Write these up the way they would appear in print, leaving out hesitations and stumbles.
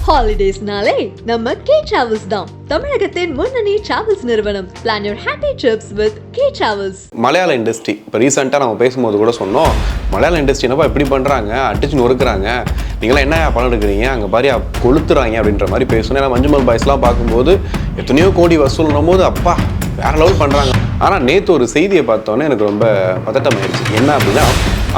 ஹாலிடேஸ்னாலே நம்ம K travels தான். தமிழகத்தின் முன்னணி டிராவல்ஸ் நிறுவனம். Plan your happy trips with K Travels. மலையாள இண்டஸ்ட்ரி இப்போ ரீசெண்டாக நம்ம பேசும்போது கூட சொன்னோம், மலையாள இண்டஸ்ட்ரி என்னப்பா இப்படி பண்ணுறாங்க, அடிச்சு நொறுக்குறாங்க, நீங்களாம் என்ன பணம் எடுக்கிறீங்க, அங்கே பாரி கொளுத்துறாங்க அப்படின்ற மாதிரி பேசணும். ஏன்னா மஞ்சுமல் பாய்ஸ்லாம் பார்க்கும்போது எத்தனையோ கோடி வசூல்னும் போது அப்பா வேற லெவல் பண்ணுறாங்க. ஆனால் நேற்று ஒரு செய்தியை பார்த்தோன்னே எனக்கு ரொம்ப பதட்டமாயிடுச்சு. என்ன அப்படின்னா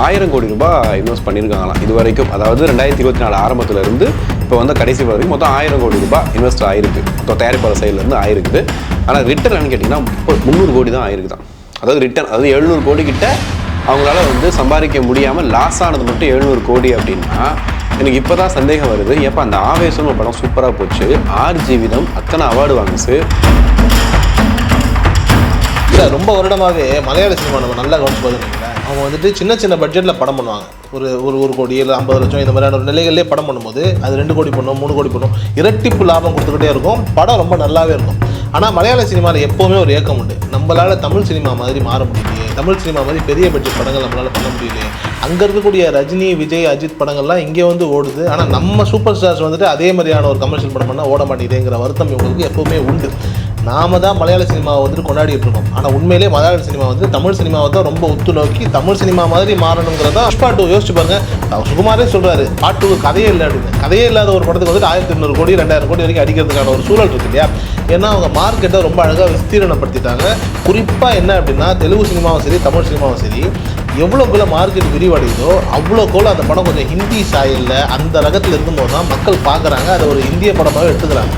1000 கோடி ரூபாய் இன்வெஸ்ட் பண்ணியிருக்காங்களாம் இது வரைக்கும். அதாவது 2024 ஆரம்பத்துலேருந்து இப்போ வந்து கடைசி வரைக்கும் மொத்தம் 1000 கோடி ரூபாய் இன்வெஸ்ட் ஆயிருக்கு. மொத்தம் தயாரிப்பாளர் சைட்லேருந்து ஆயிருக்குது. ஆனால் ரிட்டர்ன் கேட்டிங்கன்னா 300 கோடி தான் ஆயிருக்கு தான். அதாவது ரிட்டர்ன், அதாவது 700 கோடி கிட்ட அவங்களால வந்து சம்பாதிக்க முடியாமல் லாஸ் ஆனது மட்டும் 700 கோடி அப்படின்னா எனக்கு இப்போ தான் சந்தேகம் வருது. எப்போ அந்த ஆவேசம்னு படம் சூப்பராக போச்சு, 6 ஜீவிதம் அத்தனை அவார்டு வாங்குச்சு. இல்லை, ரொம்ப வருடமாகவே மலையாள சினிமா நம்ம நல்லா கவனிச்சு பார்த்துருக்கீங்களா, அவங்க வந்துட்டு சின்ன சின்ன பட்ஜெட்டில் படம் பண்ணுவாங்க. ஒரு கோடி இல்லை 50 லட்சம் இந்த மாதிரியான ஒரு நிலைகளிலே படம் பண்ணும்போது அது 2 கோடி பண்ணும், 3 கோடி பண்ணும், இரட்டிப்பு லாபம் கொடுத்துக்கிட்டே இருக்கும். படம் ரொம்ப நல்லாவே இருக்கும். ஆனால் மலையாள சினிமாவில் எப்போவுமே ஒரு ஏக்கம் உண்டு, நம்மளால் தமிழ் சினிமா மாதிரி மாற முடியலையே, தமிழ் சினிமா மாதிரி பெரிய பட்ஜெட் படங்கள் நம்மளால் பண்ண முடியலையே. அங்கே இருக்கக்கூடிய ரஜினி, விஜய், அஜித் படங்கள்லாம் இங்கே வந்து ஓடுது. ஆனால் நம்ம சூப்பர் ஸ்டார்ஸ் வந்துட்டு அதே மாதிரியான ஒரு கமர்ஷியல் படம் பண்ணால் ஓட மாட்டேங்குதுங்கிற வருத்தம் இவங்களுக்கு எப்போவுமே உண்டு. நாம தான் மலையாள சினிமாவை வந்துட்டு கொண்டாடிட்டு இருக்கோம். ஆனால் உண்மையிலே மலையாள சினிமா வந்து தமிழ் சினிமாவை தான் ரொம்ப உத்து நோக்கி தமிழ் சினிமா மாதிரி மாறணுங்கிறதா. புஷ்பா 2 யோசிச்சு பாருங்க, சுகுமாரே சொல்றாரு பார்ட் 2 கதையே இல்லை அப்படின்னு. கதையே இல்லாத ஒரு படத்துக்கு வந்துட்டு 1800 கோடி 2000 கோடி வரைக்கும் அடிக்கிறதுக்கான ஒரு சூழல் இருக்கு இல்லையா. ஏன்னா அவங்க மார்க்கெட்டை ரொம்ப அழகாக விஸ்தீரணப்படுத்திட்டாங்க. குறிப்பாக என்ன அப்படின்னா தெலுங்கு சினிமாவும் சரி தமிழ் சினிமாவும் சரி, எவ்வளோக்குள்ள மார்க்கெட் விரிவடையுதோ அவ்வளோக்குள்ள அந்த படம் கொஞ்சம் ஹிந்தி சாயலில் அந்த ரகத்தில் இருக்கும்போது தான் மக்கள் பார்க்குறாங்க, அதை ஒரு இந்திய படமாக எடுத்துக்கிறாங்க.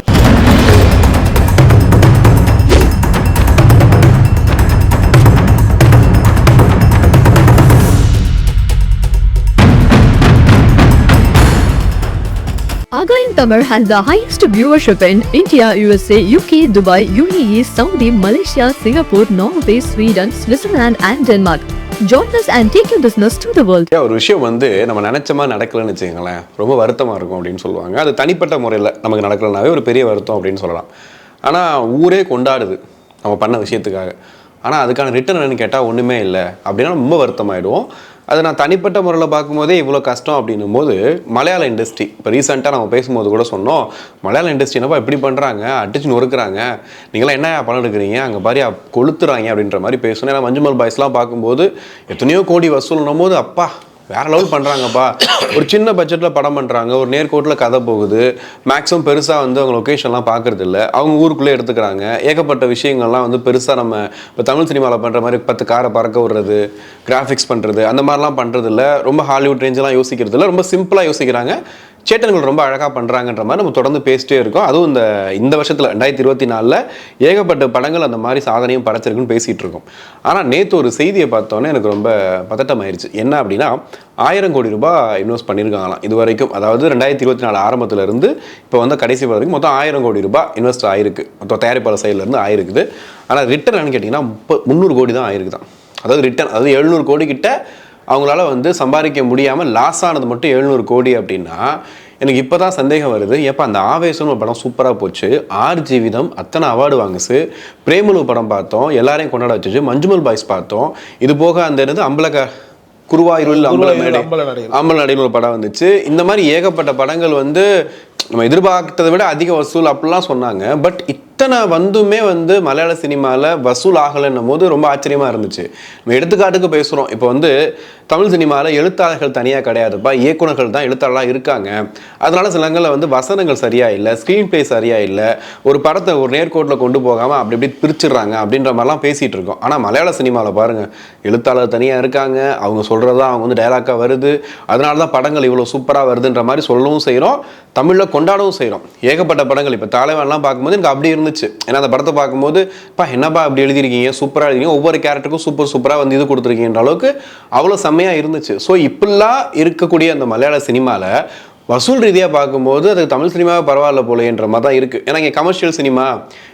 Again, Tamil has the highest viewership in India, USA, UK, Dubai, UAE, Saudi, Malaysia, Singapore, Norway, Sweden, Switzerland and Denmark. Join us and take your business to the world. ஒரு விஷயம் வந்து நம்ம நினைச்ச மாதிரி நடக்கலன்னு வச்சுக்கோங்களேன், ரொம்ப வருத்தமாக இருக்கும் அப்படின்னு சொல்லுவாங்க. அது தனிப்பட்ட முறையில் நமக்கு நடக்கலனாவே ஒரு பெரிய வருத்தம் அப்படின்னு சொல்லலாம். ஆனால் ஊரே கொண்டாடுது நம்ம பண்ண விஷயத்துக்காக. ஆனால் அதுக்கான ரிட்டர்ன் என்னன்னு கேட்டால் ஒன்றுமே இல்லை அப்படின்னா ரொம்ப வருத்தமாயிடுவோம். அது நான் தனிப்பட்ட முறையில் பார்க்கும்போதே இவ்வளோ கஷ்டம் அப்படின்னும் போது மலையாள இண்டஸ்ட்ரி இப்போ ரீசெண்டாக நம்ம பேசும்போது கூட சொன்னோம், மலையாள இண்டஸ்ட்ரி என்னப்பா இப்படி பண்ணுறாங்க, அடிச்சு நொறுக்குறாங்க, நீங்களாம் என்ன பணம் எடுக்கிறீங்க, அங்கே பாரி கொளுத்துறாங்க அப்படின்ற மாதிரி பேசணும். ஏன்னா மஞ்சுமல் பாய்ஸ்லாம் பார்க்கும்போது எத்தனையோ கோடி வசூல்னும் போது அப்பா வேற லெவல் பண்ணுறாங்கப்பா. ஒரு சின்ன பட்ஜெட்டில் படம் பண்ணுறாங்க, ஒரு நேர்கோட்டில் கதை போகுது, மேக்ஸிமம் பெருசாக வந்து அவங்க லொக்கேஷன்லாம் பார்க்குறது இல்லை, அவங்க ஊருக்குள்ளே எடுத்துக்கிறாங்க. ஏகப்பட்ட விஷயங்கள்லாம் வந்து பெருசாக நம்ம இப்போ தமிழ் சினிமாவில் பண்ணுற மாதிரி 10 காரை பறக்க விடுறது, கிராஃபிக்ஸ் பண்ணுறது, அந்த மாதிரிலாம் பண்ணுறது இல்லை. ரொம்ப ஹாலிவுட் ரேஞ்செலாம் யோசிக்கிறது இல்லை, ரொம்ப சிம்பிளாக யோசிக்கிறாங்க. சேட்டன்கள் ரொம்ப அழகாக பண்ணுறாங்கன்ற மாதிரி நம்ம தொடர்ந்து பேசிட்டே இருக்கோம். அதுவும் இந்த வருஷத்தில் 2024 ஏகப்பட்ட படங்கள் அந்த மாதிரி சாதனையும் படைச்சிருக்குன்னு பேசிகிட்டு இருக்கோம். ஆனால் நேற்று ஒரு செய்தியை பார்த்தோன்னே எனக்கு ரொம்ப பதட்டமாயிருச்சு. என்ன அப்படின்னா 1000 கோடி ரூபாய் இன்வெஸ்ட் பண்ணியிருக்காங்களாம் இது வரைக்கும். அதாவது 2024 ஆரம்பத்துலேருந்து இப்போ வந்து கடைசி வரைக்கும் மொத்தம் 1000 கோடி ரூபாய் இன்வெஸ்ட் ஆயிருக்கு. மொத்தம் தயாரிப்பாளர் சைட்லேருந்து ஆயிருக்குது. ஆனால் ரிட்டர்ன் கேட்டிங்கன்னா 300 கோடி தான் ஆயிருக்கு தான். அதாவது ரிட்டர்ன், அதாவது 700 கோடி கிட்ட அவங்களால வந்து சம்பாதிக்க முடியாமல் லாஸ் ஆனது மட்டும் 700 கோடி அப்படின்னா எனக்கு இப்போ தான் சந்தேகம் வருது. எப்போ அந்த ஆவேசம்னு படம் சூப்பராக போச்சு, 6 ஜீவிதம் அத்தனை அவார்டு வாங்குச்சு, பிரேமலு படம் பார்த்தோம், எல்லாரையும் கொண்டாட வச்சுச்சு, மஞ்சுமல் பாய்ஸ் பார்த்தோம், இது போக அந்த என்னது குருவாயூரில் அம்பல நடையில் ஒரு படம் வந்துச்சு. இந்த மாதிரி ஏகப்பட்ட படங்கள் வந்து நம்ம எதிர்பார்த்ததை விட அதிக வசூல் அப்படிலாம் சொன்னாங்க. பட் இத்தனை வந்துமே வந்து மலையாள சினிமாவில் வசூல் ஆகலைன்னும் போது ரொம்ப ஆச்சரியமாக இருந்துச்சு. நம்ம எடுத்துக்காட்டுக்கு பேசுகிறோம், இப்போ வந்து தமிழ் சினிமாவில் எழுத்தாளர்கள் தனியாக கிடையாதுப்பா, இயக்குநர்கள் தான் எழுத்தாளராக இருக்காங்க. அதனால சில இடங்களில் வந்து வசனங்கள் சரியாக இல்லை, ஸ்க்ரீன் பிளே சரியாக இல்லை, ஒரு படத்தை ஒரு நேர்கோட்டில் கொண்டு போகாமல் அப்படி இப்படி பிரிச்சிடுறாங்க அப்படின்ற மாதிரிலாம் பேசிகிட்டு இருக்கோம். ஆனால் மலையாள சினிமாவில் பாருங்கள், எழுத்தாளர் தனியாக இருக்காங்க, அவங்க சொல்கிறது தான் அவங்க வந்து டைலாக்காக வருது, அதனால தான் படங்கள் இவ்வளோ சூப்பராக வருதுன்ற மாதிரி சொல்லவும் செய்கிறோம், தமிழில் கொண்டாடவும் செய்கிறோம். ஏகப்பட்ட படங்கள் இப்போ தலைவன்லாம் பார்க்கும்போது எனக்கு அப்படி இருந்துச்சு. ஏன்னா அந்த படத்தை பார்க்கும்போது என்னப்பா அப்படி எழுதிருக்கீங்க, சூப்பராக எழுதிருக்கீங்க, ஒவ்வொரு கேரக்டருக்கும் சூப்பராக வந்து இது கொடுத்துருக்கீங்கன்ற அளவுக்கு அவ்வளோ செம்மையாக இருந்துச்சு. ஸோ இப்படிலாம் இருக்கக்கூடிய அந்த மலையாள சினிமாவில் வசூல் ரீதியாக பார்க்கும்போது அது தமிழ் சினிமாவே பரவாயில்ல போலேன்ற மாதிரி தான் இருக்குது. ஏன்னா இங்கே கமர்ஷியல் சினிமா,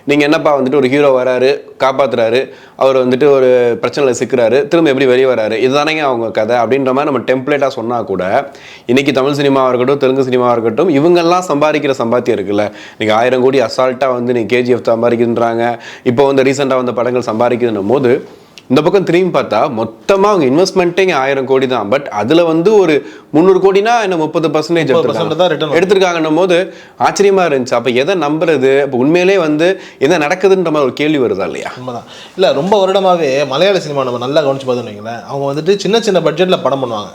நீங்கள் என்னப்பா வந்துட்டு ஒரு ஹீரோ வராரு, காப்பாற்றுறாரு, அவர் வந்துட்டு ஒரு பிரச்சனையில் சிக்கிறாரு, திரும்ப எப்படி வெளியே வராரு, இதுதானேங்க அவங்க கதை அப்படின்ற மாதிரி நம்ம டெம்ப்ளேட்டாக சொன்னால் கூட இன்றைக்கி தமிழ் சினிமாவாக இருக்கட்டும், தெலுங்கு சினிமாவாக இருக்கட்டும், இவங்கெல்லாம் சம்பாதிக்கிற சம்பாத்தியம் இருக்குல்ல. நீங்கள் 1000 கோடி அசால்ட்டாக வந்து நீங்கள் KGF சம்பாதிக்குன்றாங்க, இப்போ வந்து ரீசெண்டாக வந்த படங்கள் சம்பாதிக்குதுன்னும் போது இந்த பக்கம் திரும்பி பார்த்தா மொத்தமாக அவங்க இன்வெஸ்ட்மெண்ட்டே 1000 கோடி தான். பட் அதில் வந்து ஒரு 300 கோடினா என்ன 30% தான் எடுத்திருக்காங்கன்னும் போது ஆச்சரியமா இருந்துச்சு. அப்போ எதை நம்புறது? அப்போ உண்மையிலே வந்து என்ன நடக்குதுன்ற மாதிரி ஒரு கேள்வி வருதா இல்லையா? உண்மைதான். இல்லை, ரொம்ப வருடமாகவே மலையாள சினிமா நம்ம நல்லா கவனிச்சு பார்த்தோன்னு வைங்களேன், அவங்க வந்துட்டு சின்ன சின்ன பட்ஜெட்டில் படம் பண்ணுவாங்க.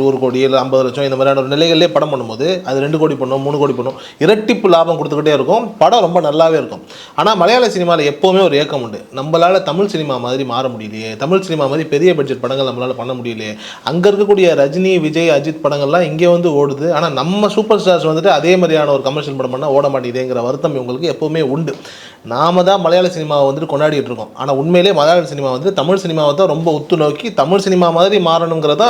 ஒரு கோடி இல்லை 50 லட்சம் இந்த மாதிரியான ஒரு நிலைகளிலே படம் பண்ணும்போது அது 2 கோடி பண்ணும், 3 கோடி பண்ணும், இரட்டிப்பு லாபம் கொடுத்துக்கிட்டே இருக்கும். படம் ரொம்ப நல்லாவே இருக்கும். ஆனால் மலையாள சினிமாவில் எப்போவுமே ஒரு ஏக்கம் உண்டு, நம்மளால் தமிழ் சினிமா மாதிரி மாற முடியலையே, தமிழ் சினிமா மாதிரி பெரிய பட்ஜெட் படங்கள் நம்மளால் பண்ண முடியலையே. அங்கே இருக்கக்கூடிய ரஜினி, விஜய், அஜித் படங்கள்லாம் இங்கே வந்து ஓடுது. ஆனால் நம்ம சூப்பர் ஸ்டார்ஸ் வந்துட்டு அதே மாதிரியான ஒரு கமர்ஷியல் படம் பண்ணால் ஓட மாட்டேங்குதுங்கிற வருத்தம் இவங்களுக்கு எப்போவுமே உண்டு. நாம தான் மலையாள சினிமாவை வந்துட்டு கொண்டாடிட்டு இருக்கோம். ஆனால் உண்மையிலே மலையாள சினிமா வந்து தமிழ் சினிமாவை தான் ரொம்ப உத்து நோக்கி தமிழ் சினிமா மாதிரி மாறணுங்கிறதா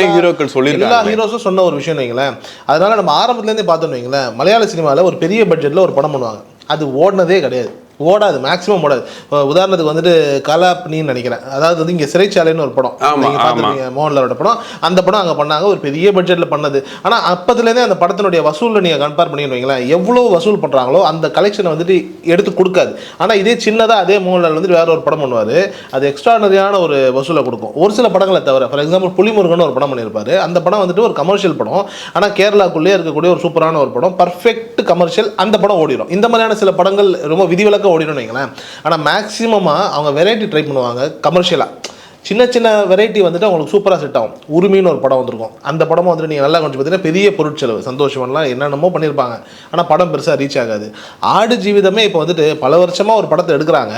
ஹீரோக்கள் சொல்லியிருக்காங்க. எல்லா ஹீரோஸும் சொன்ன ஒரு விஷயம் வைங்களேன். அதனால நம்ம ஆரம்பத்துலேருந்தே பார்த்தோன்னு வைங்களேன், மலையாள சினிமாவில் ஒரு பெரிய பட்ஜெட்டில் ஒரு படம் பண்ணுவாங்க, அது ஓடினதே கிடையாது, ஓடாது, மேக்ஸிமம் ஓடாது. உதாரணத்துக்கு வந்துட்டு கலாப்னின்னு நினைக்கிறேன், அதாவது வந்து இங்கே சிறைச்சாலைன்னு ஒரு படம் நீங்கள் பார்த்துருக்கீங்க, மோகன்லாலோட படம். அந்த படம் அங்கே பண்ணாங்க, ஒரு பெரிய பட்ஜெட்டில் பண்ணது. ஆனால் அப்போதுலேருந்தே அந்த படத்தினுடைய வசூலில் நீங்கள் கம்பேர் பண்ணி வைங்களேன், எவ்வளோ வசூல் பண்ணுறாங்களோ அந்த கலெக்ஷனை வந்துட்டு எடுத்து கொடுக்காது. ஆனால் இதே சின்னதாக அதே மோகன்லால் வந்துட்டு வேற ஒரு படம் பண்ணுவார், அது எக்ஸ்ட்ரானரியான ஒரு வசூலை கொடுக்கும். ஒரு சில படங்களை தவிர, ஃபார் எக்ஸாம்பிள் புலிமுருகன் ஒரு படம் பண்ணியிருப்பாரு, அந்த படம் வந்துட்டு ஒரு கமர்ஷியல் படம், ஆனால் கேரளாக்குள்ளே இருக்கக்கூடிய ஒரு சூப்பரான ஒரு படம், பர்ஃபெக்ட் கமர்ஷியல், அந்த படம் ஓடிடும். இந்த மாதிரியான சில படங்கள் ரொம்ப விதிவிலக்க ஓடிடும் வைங்களேன். ஆனால் மேக்ஸிமமாக அவங்க வெரைட்டி ட்ரை பண்ணுவாங்க கமர்ஷியலாக. சின்ன சின்ன வெரைட்டி வந்துட்டு அவங்களுக்கு சூப்பராக செட் ஆகும். உரிமைன்னு ஒரு படம் வந்திருக்கும், அந்த படமும் வந்துட்டு நீங்கள் நல்லா கொஞ்சம் பார்த்தீங்கன்னா பெரிய பொருட்செலவு, சந்தோஷம்லாம் என்னென்னமோ பண்ணியிருப்பாங்க, ஆனால் படம் பெருசாக ரீச் ஆகாது. ஆடு ஜீவிதமே இப்போ வந்துட்டு பல வருஷமாக ஒரு படத்தை எடுக்கிறாங்க,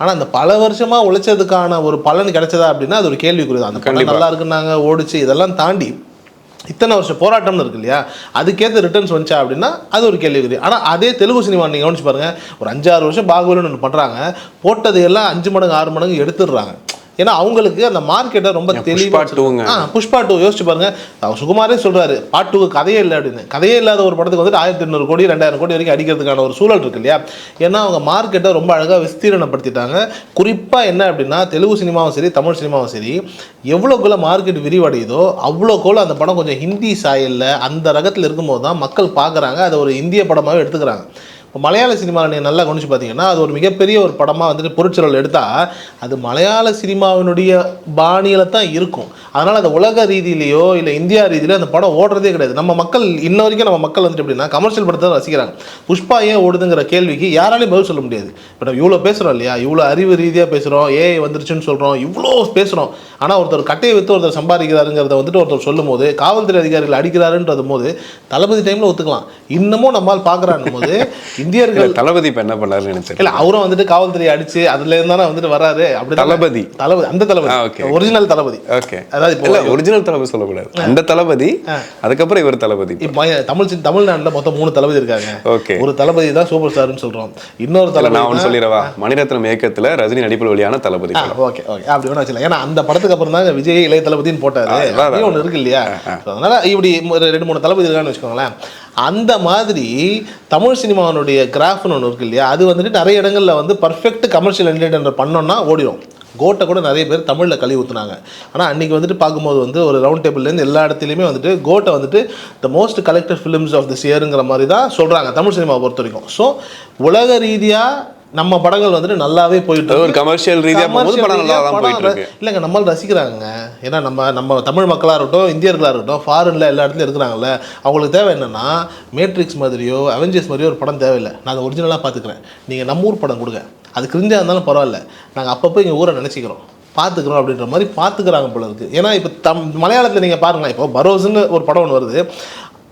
ஆனால் அந்த பல வருஷமாக உழைச்சதுக்கான ஒரு பலன் கிடைச்சதா அப்படின்னா அது ஒரு கேள்விக்குறி தான். அந்த படம் நல்லா இருக்குன்னாங்க, ஓடிச்சு, இதெல்லாம் தாண்டி இத்தனை வருஷம் போராட்டம்னு இருக்கு இல்லையா, அதுக்கேற்ற ரிட்டர்ன்ஸ் வந்துச்சா அப்படின்னா அது ஒரு கேள்விக்குறி. ஆனால் அதே தெலுங்கு சினிமா நீங்கள் கவனிச்சு பாருங்கள், ஒரு 5-6 வருஷம் பாகுபலின்னு ஒன்று பண்ணுறாங்க, போட்டது எல்லாம் 5 மடங்கு 6 மடங்கு எடுத்துடுறாங்க. ஏன்னா அவங்களுக்கு அந்த மார்க்கெட்டை ரொம்ப தெளிவாக. புஷ்பா 2 யோசிச்சு பாருங்க, சுகுமாரே சொல்றாரு பார்ட் 2 கதையே இல்லை அப்படின்னு. கதையே இல்லாத ஒரு படத்துக்கு வந்துட்டு 1800 கோடி 2000 கோடி வரைக்கும் அடிக்கிறதுக்கான ஒரு சூழல் இருக்கு இல்லையா. ஏன்னா அவங்க மார்க்கெட்டை ரொம்ப அழகாக விஸ்தீரணப்படுத்திட்டாங்க. குறிப்பாக என்ன அப்படின்னா, தெலுங்கு சினிமாவும் சரி தமிழ் சினிமாவும் சரி, எவ்வளோக்குள்ள மார்க்கெட் விரிவடையுதோ அவ்வளோக்குள்ள அந்த படம் கொஞ்சம் ஹிந்தி சாயலில் அந்த ரகத்தில் இருக்கும்போது தான் மக்கள் பார்க்குறாங்க, அதை ஒரு இந்திய படமாகவே எடுத்துக்கிறாங்க. இப்போ மலையாள சினிமாவில் நீங்கள் நல்லா கவனிச்சு பார்த்தீங்கன்னா, அது ஒரு மிகப்பெரிய ஒரு படமாக வந்துட்டு பொருட்செலவு எடுத்தால் அது மலையாள சினிமாவினுடைய பாணியில் தான் இருக்கும். அதனால் அந்த உலக ரீதியிலையோ இல்லை இந்தியா ரீதியிலோ அந்த படம் ஓடுறதே கிடையாது. நம்ம மக்கள் இன்ன வரைக்கும் நம்ம மக்கள் வந்துட்டு எப்படின்னா கமர்ஷியல் படத்தை தான் ரசிக்கிறாங்க. புஷ்பா ஏன் ஓடுதுங்கிற கேள்விக்கு யாராலையும் பதில் சொல்ல முடியாது. இப்போ நம்ம இவ்வளோ பேசுகிறோம் இல்லையா, இவ்வளோ அறிவு ரீதியாக பேசுகிறோம், ஏஐ வந்துருச்சுன்னு சொல்கிறோம், இவ்வளோ பேசுகிறோம். ஆனால் ஒருத்தர் கட்டையை விற்று ஒருத்தர் சம்பாதிக்கிறாருங்கிறத வந்துட்டு ஒருத்தர் சொல்லும் போது, காவல்துறை அதிகாரிகள் அடிக்கிறாருன்றது போது தளபதி டைமில் ஒத்துக்கலாம். இன்னமும் நம்மால் பார்க்குறான்னு போது இந்தியர்கள் தளபதி இப்போ என்ன பண்ணாருன்னு நினைச்சேன். இல்லை, அவரும் வந்துட்டு காவல்துறை அடிச்சு அதுல இருந்தானே வந்துட்டு வராரு. அப்படி தளபதி அந்த தளபதி ஒரிஜினல் தளபதி. ஓகே, அதாவது இப்போ ஒரிஜினல் தளபதி சொல்லக்கூடாது, அந்த தளபதி. அதுக்கப்புறம் இவர் தளபதி. தமிழ்நாட்டில் மொத்தம் 3 தளபதி இருக்காங்க. ஓகே, ஒரு தளபதி தான் சூப்பர் ஸ்டார்னு சொல்றோம். இன்னொரு தளபதி நான் ஒன்று சொல்லிடவா, மணிரத்னம் இயக்கத்தில் ரஜினி நடிப்பில் வெளியான தளபதி. ஓகே ஓகே, அப்படி வேணா வச்சுக்கலாம். ஏன்னா அந்த படத்துக்கு அப்புறம் தான் விஜய் இளைய தளபதின்னு போட்டாரு, ஒன்று இருக்கு இல்லையா. அதனால இப்படி 2-3 தளபதி இருக்கான்னு வச்சுக்கோங்களேன். அந்த மாதிரி தமிழ் சினிமாவுடைய கிராஃப்னு ஒன்று இருக்கு இல்லையா, அது வந்துட்டு நிறைய இடங்களில் வந்து பர்ஃபெக்ட் கமர்ஷியல் என்டர்டெயின்மெண்ட் பண்ணோன்னா ஓடிடும். கோட்டை கூட நிறைய பேர் தமிழில் கழுவி ஊற்றுனாங்க. ஆனால் அன்றைக்கி வந்துட்டு பார்க்கும்போது வந்து ஒரு ரவுண்ட் டேபிள்லேருந்து எல்லா இடத்துலையுமே வந்துட்டு கோட்டை வந்துட்டு the most collected films of this இயருங்கிற மாதிரி தான் சொல்கிறாங்க தமிழ் சினிமாவை பொறுத்த வரைக்கும். ஸோ உலக ரீதியாக நம்ம படங்கள் வந்துட்டு நல்லாவே போயிட்டு ஒரு கமர்ஷியல் ரீதியாக படம் நல்லா தான் போயிட்டு இருக்கு. இல்லைங்க, நம்மள ரசிக்கிறாங்க. ஏன்னா நம்ம தமிழ் மக்களாக இருக்கட்டும், இந்தியர்களாக இருக்கட்டும், ஃபாரின்ல எல்லா இடத்துலையும் இருக்கிறாங்கல்ல, அவங்களுக்கு தேவை என்னன்னா மேட்ரிக்ஸ் மாதிரியோ அவெஞ்சர்ஸ் மாதிரியோ ஒரு படம் தேவையில்லை. நான் ஒரிஜினலாக பார்த்துக்கிறேன், நீங்கள் நம்ம ஊர் படம் கொடுங்க, அது கிரிஞ்சாக இருந்தாலும் பரவாயில்ல, நாங்கள் அப்பப்போ எங்கள் ஊரை நினச்சிக்கிறோம், பார்த்துக்கிறோம் அப்படின்ற மாதிரி பார்த்துக்கிறாங்க போல இருக்குது. ஏன்னா இப்போ மலையாளத்தில் நீங்கள் பாருங்களேன், இப்போ பரோஸ்ன்னு ஒரு படம் ஒன்று வருது,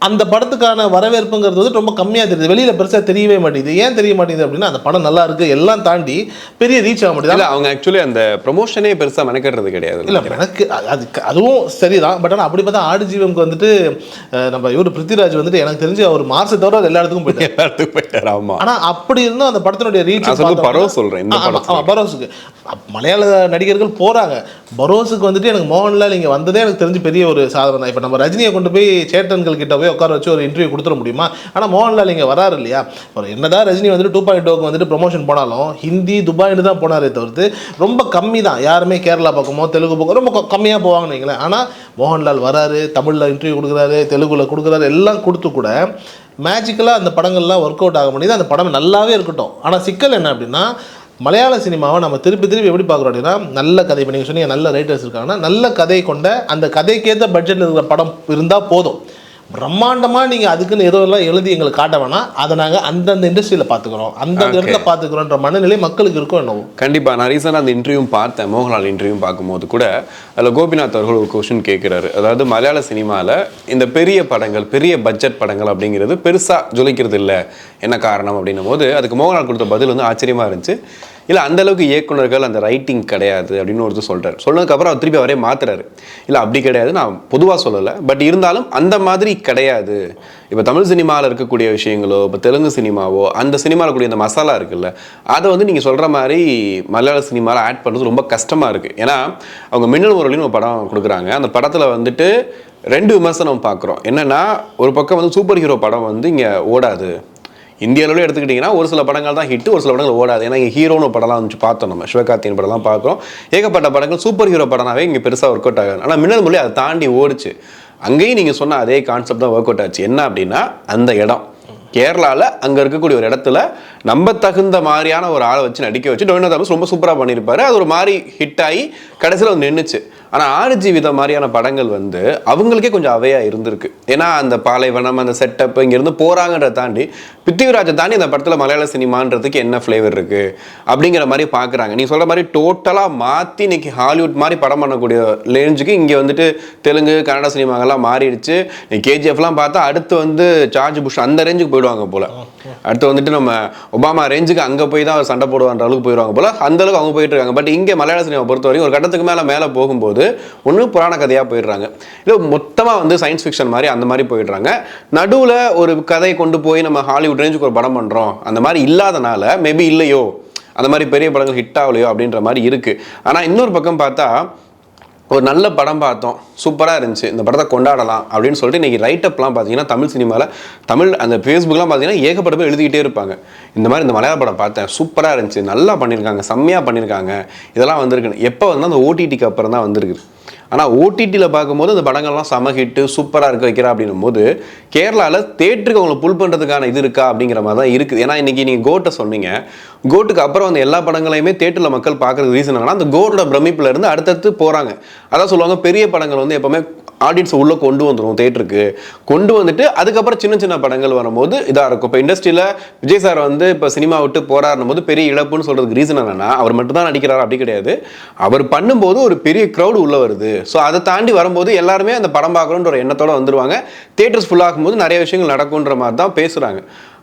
அந்த படத்துக்கான வரவேற்புங்கிறது வந்து ரொம்ப கம்மியாக தெரியுது, வெளியில் பெருசாக தெரியவே மாட்டேங்குது. ஏன் தெரிய மாட்டேங்குது அப்படின்னா அந்த படம் நல்லா இருக்குது எல்லாம் தாண்டி பெரிய ரீச் ஆக மாட்டேங்குது. அவங்க ஆக்சுவலி அந்த ப்ரொமோஷனே பெருசாக மெனக்கிறது கிடையாது. இல்லை, எனக்கு அதுவும் சரிதான். பட் ஆனால் அப்படி பார்த்தா ஆடு ஜீவனுக்கு வந்துட்டு நம்ம இவர் பிருத்திவிராஜ் வந்துட்டு எனக்கு தெரிஞ்சு அவர் மார்க்ஸை தவிர எல்லா இடத்துக்கும் போயிட்டார். ஆமாம், ஆனால் அப்படி இருந்தும் அந்த படத்தினுடைய ரீச் சொல்கிறேன். பரோஸுக்கு மலையாள நடிகர்கள் போகிறாங்க. பரோஸுக்கு வந்துட்டு எனக்கு மோகன்லால் இங்கே வந்ததே எனக்கு தெரிஞ்சு பெரிய ஒரு சாதனை தான். இப்போ நம்ம ரஜினியை கொண்டு போய் சேட்டன்கள் கிட்ட உட்கார வச்சு ஒரு இன்டர்வியூ கொடுத்துட முடியுமா? ஆனால் மோகன்லால் இங்கே வராரு இல்லையா. ஒரு என்னதான் ரஜினி வந்துட்டு 2.0க்கு வந்துட்டு ப்ரொமோஷன் போனாலும் ஹிந்தி துபாய்னு தான் போனாரே தவிர்த்து ரொம்ப கம்மி தான். யாருமே கேரளா பக்கமோ தெலுங்கு பக்கம் ரொம்ப கம்மியாக போவாங்கன்னு வைங்களேன். ஆனால் மோகன்லால் வராரு, தமிழில் இன்டர்வியூ கொடுக்குறாரு, தெலுங்குல கொடுக்குறாரு, எல்லாம் கொடுத்து கூட மேஜிக்கலாக அந்த படங்கள்லாம் ஒர்க் அவுட் ஆக முடியுது. அந்த படம் நல்லாவே இருக்கட்டும். ஆனால் சிக்கல் என்ன அப்படின்னா மலையாள சினிமாவை நம்ம திருப்பி எப்படி பார்க்குறோம் அப்படின்னா, நல்ல கதை, இப்போ நீங்கள் சொன்னீங்க நல்ல ரைட்டர்ஸ் இருக்காங்கன்னா, நல்ல கதை கொண்ட அந்த கதைக்கேற்ற பட்ஜெட்டில் இருக்கிற படம் இருந்தால் போதும். பிரம்மாண்டமாக நீங்கள் அதுக்குன்னு எல்லாம் எழுதி எங்களுக்கு காட்ட வேணாம், அதை நாங்கள் அந்தந்த இண்டஸ்ட்ரியில் பார்த்துக்குறோம், அந்தந்த இடத்துல பார்த்துக்குறோன்ற மனநிலை மக்களுக்கு இருக்கும் என்னவோ. கண்டிப்பாக. நான் ரீசெண்டாக அந்த இன்டர்வியூ பார்த்தேன், மோகன்லால் இன்டர்வியூ பார்க்கும்போது கூட அதில் கோபிநாத் அவர்கள் ஒரு கொஸ்டின் கேட்குறாரு. அதாவது மலையாள சினிமாவில் இந்த பெரிய படங்கள், பெரிய பட்ஜெட் படங்கள் அப்படிங்கிறது பெருசாக ஜொலிக்கிறது இல்லை, என்ன காரணம் அப்படின்னும் போது அதுக்கு மோகன்லால் கொடுத்த பதில் வந்து ஆச்சரியமாக இருந்துச்சு. இல்லை அந்தளவுக்கு இயக்குனர்கள் அந்த ரைட்டிங் கிடையாது அப்படின்னு ஒருத்தர் சொல்கிறார். சொன்னதுக்கப்புறம் அவர் திருப்பி அவரே மாத்துறாரு. இல்லை அப்படி கிடையாது, நான் பொதுவாக சொல்லலை, பட் இருந்தாலும் அந்த மாதிரி கிடையாது. இப்போ தமிழ் சினிமாவில் இருக்கக்கூடிய விஷயங்களோ, இப்போ தெலுங்கு சினிமாவோ, அந்த சினிமாவில் கூடிய அந்த மசாலா இருக்குல்ல, அதை வந்து நீங்கள் சொல்கிற மாதிரி மலையாள சினிமாவில் ஆட் பண்ணுறது ரொம்ப கஷ்டமாக இருக்குது. ஏன்னா அவங்க மின்னல் முரளின்னு ஒரு படம் கொடுக்குறாங்க. அந்த படத்தில் வந்துட்டு 2 விமர்சனம் பார்க்குறோம். என்னென்னா, ஒரு பக்கம் வந்து சூப்பர் ஹீரோ படம் வந்து இங்கே ஓடாது. இந்தியாவிலே எடுத்துக்கிட்டிங்கன்னா ஒரு சில படங்கள் தான் ஹிட்டு, ஒரு சில படங்கள் ஓடாது. ஏன்னா இங்கே ஹீரோன்னு படம்லாம் வந்து பார்த்தோம், நம்ம சிவகார்த்தியின் படம்லாம் பார்க்குறோம். ஏகப்பட்ட படங்கள் சூப்பர் ஹீரோ படம்னாவே இங்கே பெருசாக ஒர்க் அவுட் ஆகாது. ஆனால் மின்னல் மொழி அதை தாண்டி ஓடிச்சு. அங்கேயும் நீங்கள் சொன்ன அதே கான்செப்ட் தான் ஒர்க் அவுட் ஆச்சு. என்ன அப்படின்னா, அந்த இடம் கேரளாவில் அங்கே இருக்கக்கூடிய ஒரு இடத்துல நம்ம தகுந்த மாதிரியான ஒரு ஆளை வச்சு நடிக்க வச்சு டொவினோ தாமஸ் ரொம்ப சூப்பராக பண்ணியிருப்பாரு. அது ஒரு மாதிரி ஹிட் ஆகி கடைசியில் வந்து நின்றுச்சு. ஆனால் 6 ஜீவிதம் மாதிரியான படங்கள் வந்து அவங்களுக்கே கொஞ்சம் அவையாக இருந்திருக்கு. ஏன்னா அந்த பாலைவனம், அந்த செட்டப், இங்கேருந்து போகிறாங்கன்றதை தாண்டி பிருத்திவிராஜை தாண்டி அந்த படத்தில் மலையாள சினிமான்றதுக்கு என்ன ஃப்ளேவர் இருக்குது அப்படிங்கிற மாதிரி பார்க்குறாங்க. நீ சொல்கிற மாதிரி டோட்டலாக மாற்றி இன்னைக்கு ஹாலிவுட் மாதிரி படம் பண்ணக்கூடிய ரேஞ்சுக்கு இங்கே வந்துட்டு தெலுங்கு கன்னட சினிமாங்கெல்லாம் மாறிடுச்சு. நீ கேஜிஎஃப்லாம் பார்த்தா அடுத்து வந்து ஜார்ஜ் புஷ் அந்த ரேஞ்சுக்கு போயிடுவாங்க போல். அடுத்து வந்துட்டு நம்ம ஒபாமா ரேஞ்சுக்கு அங்கே போய் தான் சண்டை போடுவான்ற அளவுக்கு போயிடுவாங்க போல். அந்த அளவுக்கு அவங்க போயிட்டு இருக்காங்க. பட் இங்கே மலையாள சினிமா பொறுத்த வரைக்கும் ஒரு கட்டத்துக்கு மேலே போகும்போது ஒன்று புராண கதையாக போயிடுறாங்க, இல்லை மொத்தமாக வந்து சயின்ஸ் ஃபிக்ஷன் மாதிரி அந்த மாதிரி போயிடுறாங்க. நடுவில் ஒரு கதை கொண்டு போய் நம்ம ஹாலிவுட் ரேஞ்சுக்கு ஒரு படம் பண்ணுறோம், அந்த மாதிரி இல்லாதனால மேபி இல்லையோ, அந்த மாதிரி பெரிய படங்கள் ஹிட் ஆகலையோ அப்படின்ற மாதிரி இருக்குது. ஆனால் இன்னொரு பக்கம் பார்த்தா ஒரு நல்ல படம் பார்த்தோம், சூப்பராக இருந்துச்சு, இந்த படத்தை கொண்டாடலாம் அப்படின்னு சொல்லிட்டு இன்றைக்கி ரைட்டப்லாம் பார்த்தீங்கன்னா தமிழ் சினிமாவில், தமிழ் அந்த ஃபேஸ்புக்கெலாம் பார்த்தீங்கன்னா ஏகப்பட்ட பேர் எழுதிக்கிட்டே இருப்பாங்க. இந்த மாதிரி இந்த மலையாள படம் பார்த்தேன், சூப்பராக இருந்துச்சு, நல்லா பண்ணியிருக்காங்க, செம்மையாக பண்ணியிருக்காங்க, இதெல்லாம் வந்திருக்குன்னு. எப்போ வந்து அந்த ஓடிடிக்கு அப்புறம் தான் வந்திருக்குது. ஆனால் ஓடிடியில் பார்க்கும்போது அந்த படங்கள்லாம் செம ஹிட்டு, சூப்பராக இருக்க வைக்கிறா அப்படின்னும் போது கேரளாவில் தேட்டருக்கு அவங்களை புல் பண்ணுறதுக்கான இது இருக்கா அப்படிங்கிற மாதிரி தான் இருக்குது. ஏன்னா இன்றைக்கி நீங்கள் கோட்டை சொன்னீங்க, கோட்டுக்கு அப்புறம் அந்த எல்லா படங்களையுமே தேட்டரில் மக்கள் பார்க்குறது ரீசன் என்னன்னா, அந்த கோட்டோட பிரமிப்பில் இருந்து அடுத்தடுத்து போகிறாங்க. அதான் சொல்லுவாங்க, பெரிய படங்கள் வந்து எப்போவுமே ஆடியன்ஸ் உள்ளே கொண்டு வந்துடும், தேட்டருக்கு கொண்டு வந்துட்டு அதுக்கப்புறம் சின்ன சின்ன படங்கள் வரும்போது இதாக இருக்கும். இப்போ இண்டஸ்ட்ரியில் விஜய் சார் வந்து இப்போ சினிமா விட்டு போராடும் போது பெரிய இழப்புன்னு சொல்கிறதுக்கு ரீசன் என்னன்னா, அவர் மட்டும் தான் நடிக்கிறார் அப்படி கிடையாது, அவர் பண்ணும்போது ஒரு பெரிய க்ரௌடு உள்ளே வருது. ஸோ அதை தாண்டி வரும்போது எல்லாருமே அந்த படம் பார்க்கணுன்ற ஒரு எண்ணத்தோடு வந்துடுவாங்க. தேட்டர்ஸ் ஃபுல்லாகும்போது நிறைய விஷயங்கள் நடக்குன்ற மாதிரி தான் பேசுகிறாங்க.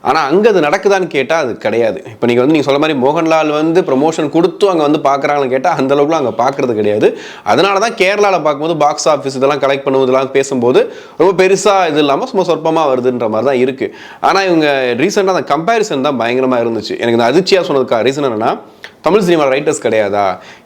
ஆனால் அங்கே அது நடக்குதான்னு கேட்டால் அது கிடையாது. இப்போ நீங்கள் சொல்ல மாதிரி மோகன்லால் வந்து ப்ரொமோஷன் கொடுத்து அங்கே வந்து பார்க்குறாங்கன்னு கேட்டால் அந்தளவுக்குலாம் அங்கே பார்க்குறது கிடையாது. அதனால தான் கேரளாவில் பார்க்கும்போது பாக்ஸ் ஆஃபீஸ் இதெல்லாம் கலெக்ட் பண்ணுவதெல்லாம் பேசும்போது ரொம்ப பெருசாக இது இல்லாமல் சும்மா சொற்பமாக வருதுன்ற மாதிரி தான் இருக்குது. ஆனால் இவங்க ரீசெண்டாக அந்த கம்பேரிசன் தான் பயங்கரமாக இருந்துச்சு. எனக்கு இந்த அதிர்ச்சியாக சொன்னதுக்காக ரீசன் என்னென்னா, தமிழ் சினிமா ரைட்டர்ஸ் கிடையாதா,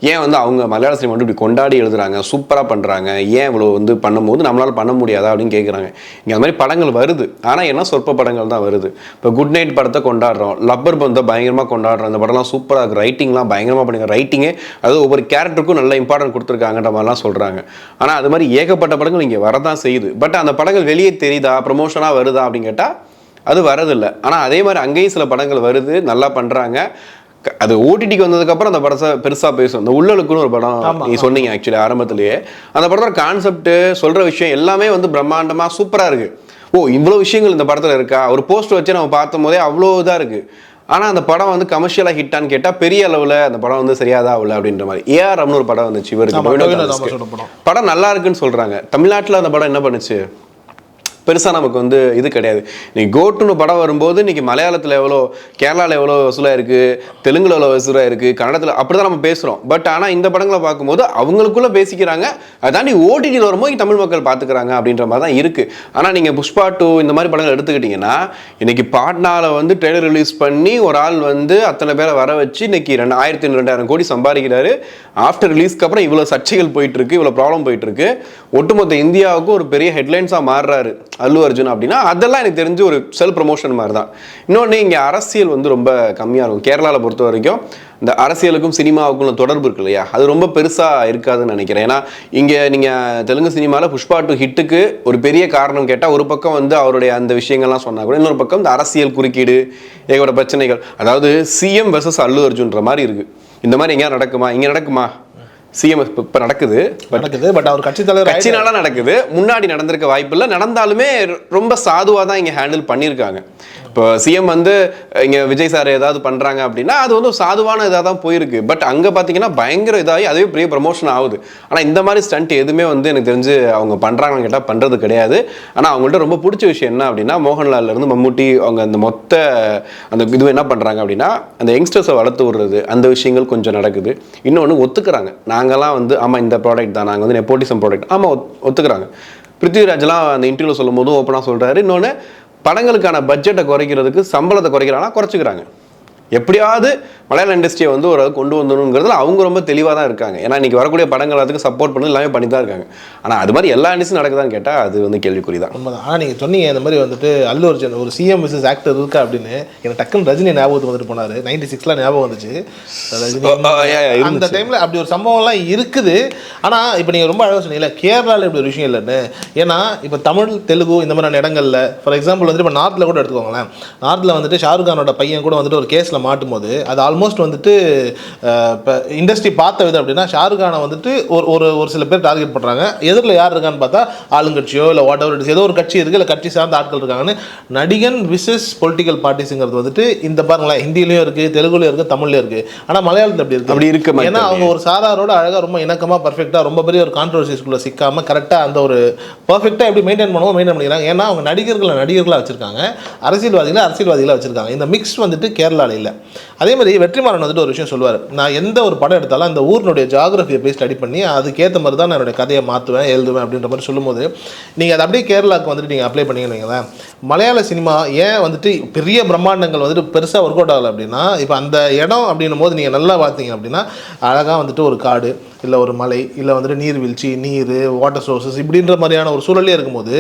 ஏன் வந்து அவங்க மலையாள சினிமா வந்து இப்படி கொண்டாடி எழுதுறாங்க, சூப்பராக பண்ணுறாங்க, ஏன் இவ்வளோ வந்து பண்ணும்போது நம்மளால் பண்ண முடியாதா அப்படின்னு கேட்குறாங்க. இங்கே அந்த மாதிரி படங்கள் வருது, ஆனால் என்ன சொற்ப படங்கள் தான் வருது. இப்போ குட் நைட் படத்தை கொண்டாடுறோம், லப்பர் பந்தை பயங்கரமாக கொண்டாடுறோம், இந்த படம்லாம் சூப்பராக இருக்குது, ரைட்டிங்லாம் பயங்கரமாக பண்ணிங்க, ரைட்டிங்கே அதாவது ஒவ்வொரு கேரக்டருக்கும் நல்ல இம்பார்ட்டன்ட் கொடுத்துருக்காங்கன்ற மாதிரிலாம் சொல்கிறாங்க. ஆனால் அது மாதிரி ஏகப்பட்ட படங்கள் இங்கே வரதான் செய்யுது. பட் அந்த படங்கள் வெளியே தெரியுதா, ப்ரமோஷனாக வருதா அப்படின்னு கேட்டால் அது வரதில்லை. ஆனால் அதே மாதிரி அங்கேயும் சில படங்கள் வருது, நல்லா பண்ணுறாங்க. அது ஓடிடிக்கு வந்ததுக்கப்புறம் அந்த படத்தை பெருசாக பேசும். இந்த உள்ளலுக்குன்னு ஒரு படம் நீ சொன்னீங்க ஆக்சுவலி ஆரம்பத்திலேயே, அந்த படத்தோட கான்செப்ட் சொல்கிற விஷயம் எல்லாமே வந்து பிரம்மாண்டமாக சூப்பராக இருக்குது. ஓ இவ்வளோ விஷயங்கள் இந்த படத்தில் இருக்கா, ஒரு போஸ்டர் வச்சு நம்ம பார்த்தும் போதே அவ்வளோ இதாக இருக்குது. ஆனால் அந்த படம் வந்து கமர்ஷியலாக ஹிட்டான்னு கேட்டால் பெரிய அளவில் அந்த படம் வந்து சரியாதா இல்லை அப்படின்ற மாதிரி. ஏஆர்எம்னு ஒரு படம் வந்துச்சு, இவருக்கு படம் நல்லா இருக்குன்னு சொல்கிறாங்க. தமிழ்நாட்டில் அந்த படம் என்ன பண்ணுச்சு, பெருசாக நமக்கு வந்து இது கிடையாது. இன்னைக்கு கோட்டுன்னு படம் வரும்போது இன்னைக்கு மலையாளத்தில் எவ்வளோ, கேரளாவில் எவ்வளோ வசூலாக இருக்குது, தெலுங்குல எவ்வளோ வசூலாக இருக்குது, கன்னடத்தில் அப்படி தான் நம்ம பேசுகிறோம். பட் ஆனால் இந்த படங்களை பார்க்கும்போது அவங்களுக்குள்ளே பேசிக்கிறாங்க, அதாண்டி ஓடிடியில் வரும்போது தமிழ் மக்கள் பார்த்துக்கிறாங்க அப்படின்ற மாதிரி தான் இருக்குது. ஆனால் நீங்கள் புஷ்பா 2 இந்த மாதிரி படங்கள் எடுத்துக்கிட்டிங்கன்னா, இன்னைக்கு பாட்னாவில் வந்து ட்ரெய்லர் ரிலீஸ் பண்ணி ஒரு ஆள் வந்து அத்தனை பேரை வர வச்சு இன்னைக்கு 1500-2000 கோடி சம்பாதிக்கிறாரு. ஆஃப்டர் ரிலீஸ்க்கு அப்புறம் இவ்வளோ சர்ச்சைகள் போயிட்டுருக்கு, இவ்வளோ ப்ராப்ளம் போயிட்டுருக்கு, ஒட்டுமொத்த இந்தியாவுக்கும் ஒரு பெரிய ஹெட்லைன்ஸாக மாறுறாரு. அல்லு அர்ஜுன் அப்படின்னா அதெல்லாம் எனக்கு தெரிஞ்சு ஒரு செல்ஃப் ப்ரமோஷன் மாதிரி தான். இன்னொன்று இங்கே அரசியல் வந்து ரொம்ப கம்மியாக இருக்கும். கேரளாவில் பொறுத்த வரைக்கும் இந்த அரசியலுக்கும் சினிமாவுக்கும் தொடர்பு இருக்கு இல்லையா, அது ரொம்ப பெருசாக இருக்காதுன்னு நினைக்கிறேன். ஏன்னா இங்கே நீங்கள் தெலுங்கு சினிமாவில் புஷ்பா 2 ஹிட்டுக்கு ஒரு பெரிய காரணம் கேட்டால் ஒரு பக்கம் வந்து அவருடைய அந்த விஷயங்கள்லாம் சொன்னா கூட இன்னொரு பக்கம் இந்த அரசியல் குறுக்கீடு, ஏகப்பட்ட பிரச்சனைகள், அதாவது சிஎம் வெர்சஸ் அல்லு அர்ஜுன்ற மாதிரி இருக்குது. இந்த மாதிரி எங்கேயா நடக்குமா? இங்கே நடக்குமா? சிஎம் இப்போ நடக்குது, பட் அவர் கட்சி தலைவர் கட்சினால நடக்குது. முன்னாடி நடந்திருக்க வாய்ப்பு இல்லை. நடந்தாலுமே ரொம்ப சாதுவாக தான் இங்கே ஹேண்டில் பண்ணியிருக்காங்க. இப்போ சிஎம் வந்து இங்கே விஜய் சார் ஏதாவது பண்ணுறாங்க அப்படின்னா அது வந்து சாதுவான இதாக தான் போயிருக்கு. பட் அங்கே பார்த்தீங்கன்னா பயங்கர இதாகி அதுவே பெரிய ப்ரமோஷன் ஆகுது. ஆனால் இந்த மாதிரி ஸ்டண்ட் எதுவுமே வந்து எனக்கு தெரிஞ்சு அவங்க பண்ணுறாங்கன்னு கேட்டால் பண்ணுறது கிடையாது. ஆனால் அவங்கள்ட்ட ரொம்ப பிடிச்ச விஷயம் என்ன அப்படின்னா, மோகன்லால்லேருந்து மம்முட்டி அவங்க அந்த மொத்த அந்த இது என்ன பண்ணுறாங்க அப்படின்னா, அந்த யங்ஸ்டர்ஸை வளர்த்து விடுறது, அந்த விஷயங்கள் கொஞ்சம் நடக்குது. இன்னொன்று ஒத்துக்கிறாங்க, நாங்கள்லாம் வந்து ஆமாம் இந்த ப்ராடக்ட் தான், நாங்கள் வந்து நெப்போட்டிசம் ப்ராடக்ட், ஆமாம் ஒத்துக்கிறாங்க. பிருத்திவிராஜ்லாம் அந்த இன்டர்வியூவில் சொல்லும் போதும் ஓப்பனாக சொல்கிறாரு. இன்னொன்று, படங்களுக்கான பட்ஜெட்டை குறைக்கிறதுக்கு சம்பளத்தை குறைக்கிறாங்கன்னா குறைச்சிக்கிறாங்க. எப்படியாவது மலையாள இண்டஸ்ட்ரியை வந்து ஒரு கொண்டு வந்துணுங்கிறதுல அவங்க ரொம்ப தெளிவாக தான் இருக்காங்க. ஏன்னா இன்றைக்கி வரக்கூடிய படங்கள் அதுக்கு சப்போர்ட் பண்ணி எல்லாமே பண்ணி தான் இருக்காங்க. ஆனால் அது மாதிரி எல்லா இண்டஸ்ட்ரியும் நடக்குதான்னு கேட்டால் அது வந்து கேள்விக்குறி தான். உண்மைதான். ஆனால் நீங்கள் சொன்னீங்க இந்த மாதிரி வந்துட்டு அல்லு அர்ஜுன் ஒரு சிஎம் விசஸ் ஆக்டர் இருக்கா அப்படின்னு. எனக்கு டக்குன்னு ரஜினி ஞாபகத்துக்கு வந்துட்டு போனார். 96 ஞாபகம் வந்துச்சு ரஜினி. அந்த டைமில் அப்படி ஒரு சம்பவம்லாம் இருக்குது. ஆனால் இப்போ நீங்கள் ரொம்ப அழகாக சொன்னீங்களா, கேரளாவில் இப்படி ஒரு விஷயம் இல்லைன்னு. ஏன்னா இப்போ தமிழ், தெலுங்கு இந்த மாதிரியான இடங்களில் ஃபார் எக்ஸாம்பிள் வந்துட்டு இப்போ நார்த்தில் கூட எடுத்துக்கோங்களேன். நார்த்தில் வந்துட்டு ஷாருக் கானோட பையன் கூட வந்துட்டு ஒரு கேஸில் மாட்டும் போது அது ஆல்மோஸ்ட் வந்துட்டு இப்போ இண்டஸ்ட்ரி பார்த்த விதம் அப்படின்னா, ஷாருக் கானை வந்துட்டு ஒரு சில பேர் டார்கெட் பண்ணுறாங்க. எதிரில் யார் இருக்கான்னு பார்த்தா ஆளுங்கட்சியோ இல்லை வாட் எவர் இட்ஸ், ஏதோ ஒரு கட்சி இருக்குது, இல்லை கட்சி சார்ந்த ஆட்கள் இருக்காங்கன்னு. நடிகன் விசஸ் பொலிட்டிக்கல் பார்ட்டிஸுங்கிறது வந்துட்டு இந்த பாருங்களேன், ஹிந்திலையும் இருக்குது, தெலுங்குலையும் இருக்குது, தமிழ்லையும் இருக்குது. ஆனால் மலையாளத்தில் அப்படி இருக்கு. ஏன்னா அவங்க ஒரு சாராரோட அழகாக ரொம்ப இணக்கமாக பர்ஃபெக்டாக ரொம்ப பெரிய ஒரு கான்ட்ரவர்சிஸ்குள்ளே சிக்காமல் கரெக்டாக அந்த ஒரு பர்ஃபெக்டாக எப்படி மெயின்டைன் பண்ணிக்கிறாங்க. ஏன்னா அவங்க நடிகர்களாக வச்சுருக்காங்க, அரசியல்வாதிகளாக வச்சுருக்காங்க. இந்த மிக்ஸ் வந்துட்டு கேரளாவில் இல்லை. அதே மாதிரி வெற்றிமாறன் வந்துட்டு ஒரு விஷயம் சொல்லுவார், நான் எந்த ஒரு படம் எடுத்தாலும் அந்த ஊரினுடைய ஜியாகிரபியை போய் ஸ்டடி பண்ணி அதுக்கேற்ற மாதிரி தான் நான் என்னுடைய கதையை மாற்றுவேன், எழுதுவேன் அப்படின்ற மாதிரி சொல்லும்போது, நீங்கள் அதை அப்படியே கேரளாவுக்கு வந்துட்டு நீங்கள் அப்ளை பண்ணிங்கன்னு வைங்களேன். மலையாள சினிமா ஏன் வந்துட்டு பெரிய பிரம்மாண்டங்கள் வந்துட்டு பெருசாக ஒர்க் அவுட் ஆகலை அப்படின்னா, இப்போ அந்த இடம் அப்படின்னும் போது நீங்கள் நல்லா பார்த்தீங்க அப்படின்னா அழகாக வந்துட்டு ஒரு காடு, இல்லை ஒரு மலை, இல்லை வந்துட்டு நீர்வீழ்ச்சி, நீர், வாட்டர் சோர்சஸ் இப்படின்ற மாதிரியான ஒரு சூழலே இருக்கும்போது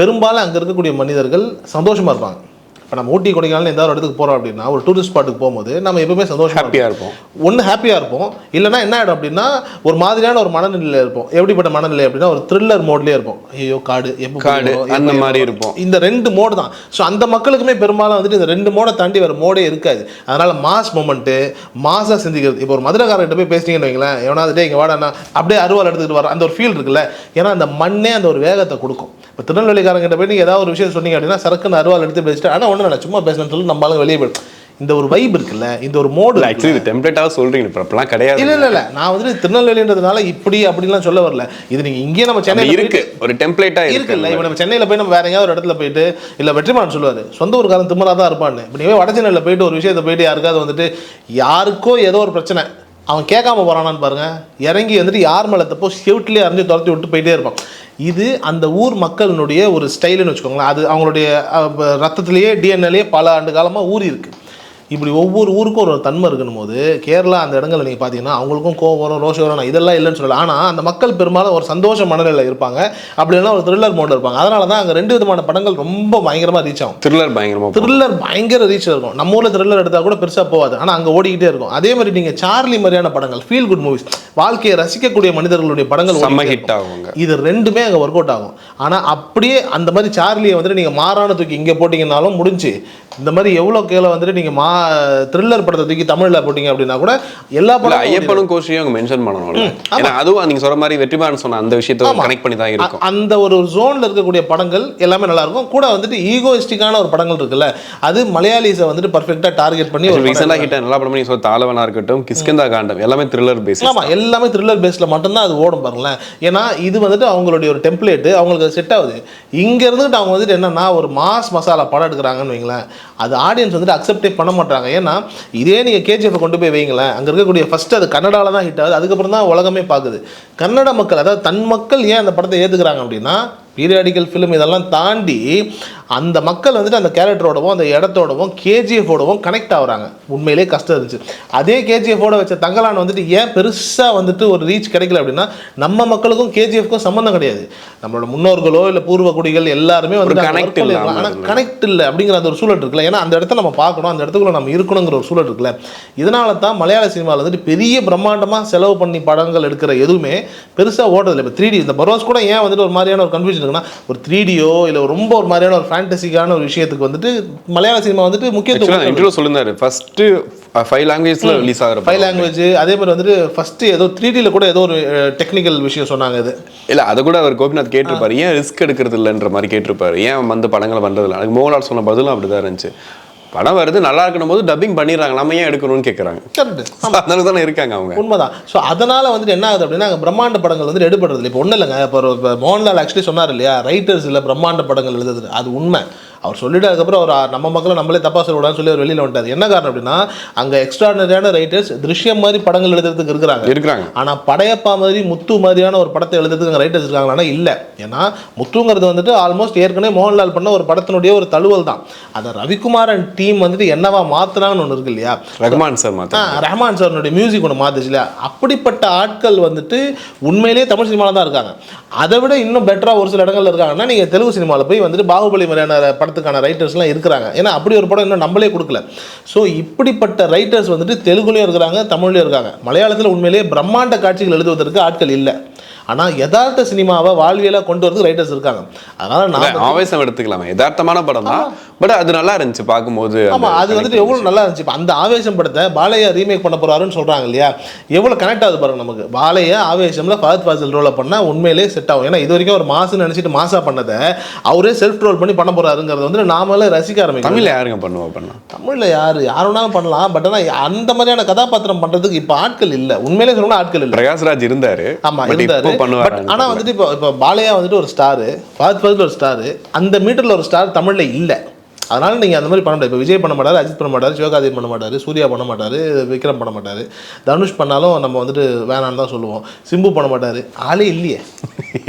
பெரும்பாலும் அங்கே இருக்கக்கூடிய மனிதர்கள் சந்தோஷமாக இருப்பாங்க. இப்போ நம்ம ஊட்டி கொடைக்கானல் எந்த ஒரு இடத்துக்கு போகிறோம் அப்படின்னா, ஒரு டூரிஸ்ட் ஸ்பாட்டுக்கு போகும்போது நம்ம எப்பவுமே ஹாப்பியாக இருப்போம். ஒன்று ஹாப்பியாக இருப்போம், இல்லைனா என்ன ஆகிடும் அப்படின்னா ஒரு மாதிரியான ஒரு மனநிலையில் இருப்போம். எப்படிப்பட்ட மனநிலை அப்படின்னா ஒரு த்ரில்லர் மோட்லேயே இருப்போம். ஐயோ காடு காடு அந்த மாதிரி இருப்போம். இந்த 2 மோடு தான். ஸோ அந்த மக்களுக்குமே பெரும்பாலும் வந்துட்டு இந்த 2 மோடை தாண்டி வேறு மோடே இருக்காது. அதனால் மாஸ் மொமெண்ட்டு, மாசாக சிந்திக்கிறது. இப்போ ஒரு மதுரைக்காரர்கிட்ட போய் பேசினீங்கன்னு வைங்களேன், எவனாவது இங்கே வாடா அப்படியே அருவாள் எடுத்துக்கிட்டு வர அந்த ஒரு ஃபீல் இருக்குல்ல. ஏன்னா அந்த மண்ணே அந்த ஒரு வேகத்தை கொடுக்கும். இப்போ திருநெல்வேலிக்காரங்கிட்ட போய் நீங்கள் ஏதாவது ஒரு விஷயம் சொன்னீங்க அப்படின்னா சரக்குன்னு அருவாள் எடுத்து பேசிட்டு, ஆனால் ஒன்றும் இல்லை சும்மா பேசணும்னு சொல்லி நம்மளால வெளியே போயிடும். இந்த ஒரு வைப் இருக்குல்ல, இந்த ஒரு மோடு ஆக்சுவலி இது டெம்ப்ளேட்டாக சொல்கிறீங்க, இப்போ அப்படிலாம் கிடையாது. இல்லை நான் வந்துட்டு திருநெல்வேலின்றதுனால இப்படி அப்படிலாம் சொல்ல வரல. இது நீங்கள் இங்கே நம்ம சென்னையில் இருக்கு ஒரு டெம்ப்ளேட்டாக இருக்குல்ல. இப்போ நம்ம சென்னையில் போய் நம்ம வேற எங்கேயாவது ஒரு இடத்துல போயிட்டு, இல்லை வெற்றிமாறன் சொல்லுவார் சொந்த ஊருக்காரன் திமிரா தான் இருப்பான்னு. இப்போ நீங்கள் வடச்சென்னையில் போயிட்டு ஒரு விஷயத்தை போயிட்டு யாருக்காவது வந்துட்டு யாருக்கோ ஏதோ ஒரு பிரச்சனை அவன் கேட்காம போகிறானான்னு பாருங்கள், இறங்கி வந்துட்டு யார் மேலே தப்போ ஷிஃப்ட்லேயே அறிஞ்சு துரத்தி விட்டு போயிட்டே இருப்பான். இது அந்த ஊர் மக்களினுடைய ஒரு ஸ்டைலுன்னு வச்சுக்கோங்களேன். அது அவங்களுடைய ரத்தத்திலேயே டிஎன்ஏலேயே பல ஆண்டு காலமாக ஊறி இருக்குது. இப்படி ஒவ்வொரு ஊருக்கும் ஒரு தன்மை இருக்கணும் போது கேரளா அந்த இடங்களில் நீங்கள் பார்த்தீங்கன்னா அவங்களுக்கும் கோவம் வரும், ரோஷம் வரும், இதெல்லாம் இல்லைன்னு சொல்லலாம். ஆனால் அந்த மக்கள் பெரும்பாலும் ஒரு சந்தோஷ மனநிலையில் இருப்பாங்க, அப்படி இல்லைன்னா ஒரு த்ரில்லர் மோடில் இருப்பாங்க. அதனால தான் அங்கே 2 விதமான படங்கள் ரொம்ப பயங்கரமாக ரீச் ஆகும். த்ரில்லர் பயங்கர ரீச் இருக்கும். நம்ம ஊரில் த்ரில்லர் எடுத்தால் கூட பெருசாக போகாது, ஆனால் அங்கே ஓடிக்கிட்டே இருக்கும். அதே மாதிரி நீங்கள் சார்லி மாதிரியான படங்கள், ஃபீல் குட் மூவிஸ், வாழ்க்கையை ரசிக்கக்கூடிய மனிதர்களுடைய படங்கள் ஹிட் ஆகும். இது 2மே அங்கே ஒர்க் அவுட் ஆகும். ஆனால் அப்படியே அந்த மாதிரி சார்லியை வந்துட்டு நீங்கள் மாறான தூக்கி இங்கே போட்டிங்கன்னாலும் முடிஞ்சு. இந்த மாதிரி எவ்வளோ கீழே வந்துட்டு நீங்கள் த்ரில்லர் படத்தை தூக்கி தமிழில் போட்டிங்க அப்படின்னா கூட எல்லா படம் ஐயப்பனும் கோஷியும் அவங்க மென்ஷன் பண்ணணும். ஏன்னா அதுவும் நீங்கள் சொல்கிற மாதிரி வெற்றிமாறன் சொன்ன அந்த விஷயத்தை கனெக்ட் பண்ணி தான் இருக்கும். அந்த ஒரு ஜோனில் இருக்கக்கூடிய படங்கள் எல்லாமே நல்லாயிருக்கும். கூட வந்துட்டு ஈகோயிஸ்டிக்கான ஒரு படங்கள் இருக்குல்ல, அது மலையாளிஸை வந்துட்டு பர்ஃபெக்டாக டார்கெட் பண்ணி ஒரு ரீசெண்டாக ஹிட் நல்லா படம் பண்ணி தாளவனா இருக்கட்டும், கிஷ்கிந்தா காண்டம் எல்லாமே த்ரில்லர் பேஸ். ஆமாம், எல்லாமே த்ரில்லர் பேஸில் மட்டும்தான் அது ஓடும் பாருங்களேன். ஏன்னா இது வந்துட்டு அவங்களுடைய ஒரு டெம்ப்ளேட்டு, அவங்களுக்கு செட் ஆகுது. இங்கே இருந்துட்டு அவங்க வந்துட்டு என்னன்னா ஒரு மாஸ் மசாலா படம் எடுக்கிறாங்கன்னு வைங்களேன், அது ஆடியன்ஸ் வந்துட்டு அக்செப்டே பண்ண மாட்டாங்க. ஏன்னா இதே நீங்கள் கேஜிஎஃப் கொண்டு போய் வைங்களேன், அங்கே இருக்கக்கூடிய ஃபஸ்ட்டு அது கன்னடாவில் தான் ஹிட் ஆகுது, அதுக்கப்புறம் தான் உலகமே பார்க்குது. கன்னட மக்கள், அதாவது தன் மக்கள் ஏன் அந்த படத்தை ஏற்றுக்கிறாங்க அப்படின்னா பீரியாடிக்கல் ஃபிலிம் இதெல்லாம் தாண்டி அந்த மக்கள் வந்துட்டு அந்த கேரக்டரோடவும் அந்த இடத்தோடவும் கேஜிஎஃபோடவும் கனெக்ட் ஆகுறாங்க. உண்மையிலே கஷ்டம் இருந்துச்சு. அதே கேஜிஎஃபோட வச்ச தங்கலான் வந்துட்டு ஏன் பெருசாக வந்துட்டு ஒரு ரீச் கிடைக்கல அப்படின்னா, நம்ம மக்களுக்கும் கேஜிஎஃப்க்கும் சம்மந்தம் கிடையாது. நம்மளோட முன்னோர்களோ இல்லை பூர்வ குடிகள் எல்லாருமே வந்து ஆனால் கனெக்ட் இல்லை அப்படிங்கிற அந்த ஒரு சூழல் இருக்குல்ல. ஏன்னா அந்த இடத்த நம்ம பார்க்கணும், அந்த இடத்துக்குள்ள நம்ம இருக்கணுங்கிற ஒரு சூழல் இருக்குல்ல. இதனால தான் மலையாள சினிமாவில் வந்துட்டு பெரிய பிரம்மாண்டமாக செலவு பண்ணி படங்கள் எடுக்கிற எதுவுமே பெருசாக ஓடுறதில்லை. இப்போ 3D இந்த பரோஸ் கூட ஏன் வந்துட்டு ஒரு மாதிரியான ஒரு கன்ஃபியூஷன் இருக்குன்னா, ஒரு 3Dயோ இல்லை ரொம்ப ஒரு மாதிரியான ஒரு ஃபேண்டசிக்கான ஒரு விஷயத்துக்கு வந்துட்டு மலையாள சினிமா வந்துட்டு முக்கியத்துவம் சொல்லுங்க. ஃபர்ஸ்ட் 5 லாங்குவேஜ்ல ரிலீஸ் ஆகிற 5 லாங்குவேஜ். அதே மாதிரி வந்துட்டு ஃபர்ஸ்ட் ஏதோ 3Dல கூட ஏதோ ஒரு டெக்னிக்கல் விஷயம் சொன்னாங்க. இது இல்லை, அதை கூட அவர் கோபிநாத் கேட்டிருப்பாரு, ஏன் ரிஸ்க் எடுக்கிறது இல்லைன்ற மாதிரி கேட்டிருப்பாரு, ஏன் வந்து படங்களை பண்ணுறது இல்லை. அதுக்கு மோகன்லால் சொன்ன பதிலும் அப்படிதான் இருந்துச்சு. படம் வருது நல்லா இருக்கணும் போது டப்பிங் பண்ணிடுறாங்க, நம்ம ஏன் எடுக்கணும்னு கேட்குறாங்க. அதனால தானே இருக்காங்க அவங்க. உண்மைதான். ஸோ அதனால் வந்துட்டு என்ன ஆகுது அப்படின்னா, பிரம்மாண்ட படங்கள் வந்து எடுபடுறது இல்லை. இப்போ ஒன்றும் இல்லைங்க. இப்போ மோகன்லால் ஆக்சுவலி சொன்னார் இல்லையா, ரைட்டர்ஸ் இல்லை பிரம்மாண்ட படங்கள் எழுதுது. அது உண்மை. அவர் சொல்லிட்டு அதுக்கப்புறம் அவர் நம்ம மக்களை நம்மளே தப்பாக சொல்லக்கூடாதுன்னு சொல்லி அவர் வெளியில் வந்துட்டார். என்ன காரணம் அப்படின்னா, அங்கே எக்ஸ்ட்ராடனரியான ரைட்டர்ஸ் திருஷ்யம் மாதிரி படங்கள் எழுதுறதுக்கு இருக்கிறாங்க. ஆனால் படையப்பா மாதிரி முத்து மாதிரியான ஒரு படத்தை எழுதுறதுக்கு அங்கே ரைட்டர்ஸ் இருக்காங்களா? இல்லை. ஏன்னா முத்துங்கிறது வந்துட்டு ஆல்மோஸ்ட் ஏற்கனவே மோகன்லால் பண்ண ஒரு படத்தினுடைய ஒரு தழுவல் தான். அதை ரவிக்குமாரன் டீம் வந்துட்டு என்னவா மாத்தினாங்கன்னு ஒன்று இருக்கு இல்லையா, ரஹ்மான் சார்னுடைய மியூசிக் ஒன்று மாத்துச்சு இல்லையா. அப்படிப்பட்ட ஆட்கள் வந்துட்டு உண்மையிலேயே தமிழ் சினிமாவில் தான் இருக்காங்க. அதை விட இன்னும் பெட்டராக ஒரு சில இடங்கள்ல இருக்காங்கன்னா, நீங்கள் தெலுங்கு சினிமாவில் போய் வந்துட்டு பாகுபலி மாதிரியான படத்துக்கான ரைட்டர்ஸ்லாம் இருக்கிறாங்க. ஏன்னா அப்படி ஒரு படம் இன்னும் நம்மளே கொடுக்கல. ஸோ இப்படிப்பட்ட ரைட்டர்ஸ் வந்துட்டு தெலுங்குலையும் இருக்கிறாங்க, தமிழ்லையும் இருக்காங்க. மலையாளத்தில் உண்மையிலேயே பிரம்மாண்ட காட்சிகள் எழுதுவதற்கு ஆட்கள் இல்லை. ஆனால் யதார்த்த சினிமாவை வாழ்வியலாக கொண்டு வரது ரைட்டர்ஸ் இருக்காங்க. அதனால நான் ஆவேசம் எடுத்துக்கலாமா, யதார்த்தமான படம் தான், பட் அது நல்லா இருந்துச்சு பார்க்கும்போது. ஆமாம், அது வந்துட்டு எவ்வளோ நல்லா இருந்துச்சு. இப்போ அந்த ஆவேசம் படத்தை பாலையா ரீமேக் பண்ண போறாருன்னு சொல்கிறாங்க இல்லையா, எவ்வளோ கனெக்ட் ஆகுது பாருங்க நமக்கு. பாலையா ஆவேசம்ல ஃபஹத் ஃபாசில் ரோலை பண்ணால் உண்மையிலே செட் ஆகும். ஏன்னா இது வரைக்கும் ஒரு மாசுன்னு நினச்சிட்டு மாசா பண்ணதை அவரே செல்ஃப் ரோல் பண்ணி பண்ண போறாருங்கிறது வந்து நாமளே ரசிக்க ஆரம்பிக்கும். தமிழில் யாருங்க பண்ணுவா பண்ணலாம்? தமிழில் யாருனாலும் பண்ணலாம். பட் ஆனால் அந்த மாதிரியான கதாபாத்திரம் பண்ணுறதுக்கு இப்போ ஆட்கள் இல்லை. உண்மையிலே சொல்லணும்னா ஆட்கள் இல்லை. பிரகாஷ்ராஜ் இருந்தார். ஆமாம், இருந்தார். ஆனால் வந்துட்டு இப்போ பாலையா வந்துட்டு ஒரு ஸ்டாரு, ஃபஹத் ஃபாசில் ஒரு ஸ்டாரு, அந்த மீட்டரில் ஒரு ஸ்டார் தமிழில் இல்லை. அதனால் நீங்கள் அந்த மாதிரி பண்ண முடியாது. இப்போ விஜய் பண்ண மாட்டார், அஜித் பண்ண மாட்டார், சிவகார்த்திகேயன் பண்ண மாட்டார், சூர்யா பண்ண மாட்டார், விக்ரம் பண்ண மாட்டார், தனுஷ் பண்ணாலும் நம்ம வந்துட்டு வேணான்னு தான் சொல்லுவோம். சிம்பு பண்ண மாட்டார். ஆளே இல்லையே.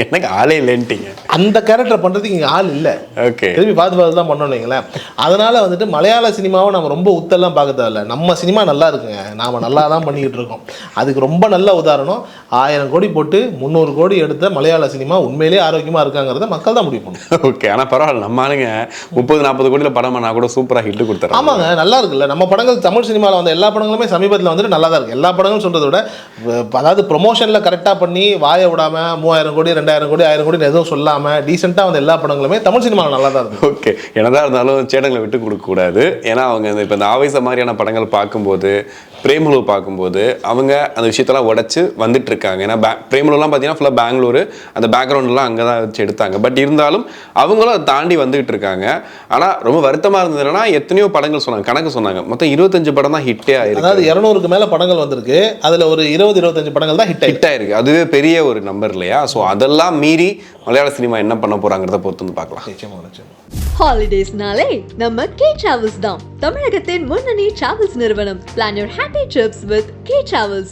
எனக்கு ஆளே இல்லைன்ட்டீங்க. அந்த கேரக்டர் பண்ணுறதுக்கு இங்கே ஆள் இல்லை. ஓகே, திரும்பி பார்த்து தான் பண்ணணும் வைங்களேன். அதனால் வந்துட்டு மலையாள சினிமாவை நம்ம ரொம்ப உத்தெல்லாம் பார்க்க தேவையில்ல. நம்ம சினிமா நல்லா இருக்குங்க, நாம் நல்லா தான் பண்ணிக்கிட்டு இருக்கோம். அதுக்கு ரொம்ப நல்ல உதாரணம் 1000 கோடி போட்டு 300 கோடி எடுத்த மலையாள சினிமா உண்மையிலேயே ஆரோக்கியமாக இருக்காங்கிறத மக்கள் தான் முடிவு பண்ணணும். ஓகே, ஆனால் பரவாயில்ல, நம்ம ஆளுங்க 30-40 கோடியில் படம் பண்ணா கூட சூப்பராக ஹிட் கொடுத்தாரு. ஆமாங்க, நல்லா இருக்குல்ல. நம்ம படங்கள் தமிழ் சினிமாவில் வந்து எல்லா படங்களுமே சமீபத்தில் வந்துட்டு நல்லா தான் இருக்குது. எல்லா படங்களும் சொல்கிறத விட அதாவது ப்ரொமோஷனில் கரெக்டாக பண்ணி வாய விடாமல் 3000 கோடி 2000 கோடி 1000 கோடி எதுவும் சொல்லாமல் டீசெண்டாக வந்து எல்லா படங்களுமே தமிழ் சினிமாவில் நல்லா தான் இருக்குது. ஓகே, என்னதான் இருந்தாலும் சேடங்களை விட்டு கொடுக்கக்கூடாது. ஏன்னா அவங்க இப்போ இந்த ஆவேச மாதிரியான படங்கள் பார்க்கும்போது, பிரேமலு பார்க்கும்போது அவங்க அந்த விஷயத்தெல்லாம் உடச்சி வந்துட்டு இருக்காங்க. ஏன்னா பிரேமலுலாம் பார்த்தீங்கன்னா ஃபுல்லாக பெங்களூர், அந்த பேக்ரவுண்ட்லாம் அங்கே தான் வச்சு எடுத்தாங்க. பட் இருந்தாலும் அவங்களும் அதை தாண்டி வந்துகிட்டு இருக்காங்க. ஆனால் ரொம்ப வருத்தமாக இருந்ததுன்னா எத்தனையோ படங்கள் சொன்னாங்க, கணக்கு சொன்னாங்க, மொத்தம் 25 படம் தான் ஹிட்டே ஆயிருக்கு. அதாவது 200க்கு மேலே படங்கள் வந்திருக்கு, அதில் ஒரு 20-25 படங்கள் தான் ஹிட் ஆயிருக்கு. அதுவே பெரிய ஒரு நம்பர் இல்லையா? ஸோ அதெல்லாம் மீறி மலையாள சினிமா என்ன பண்ண போறாங்கிறத பொறுத்து வந்து பார்க்கலாம். ஹாலிடேஸ்னாலே நம்ம கே டிராவல்ஸ் தான் தமிழகத்தின் முன்னணி டிராவல்ஸ் நிறுவனம். Plan your happy trips with K Travels.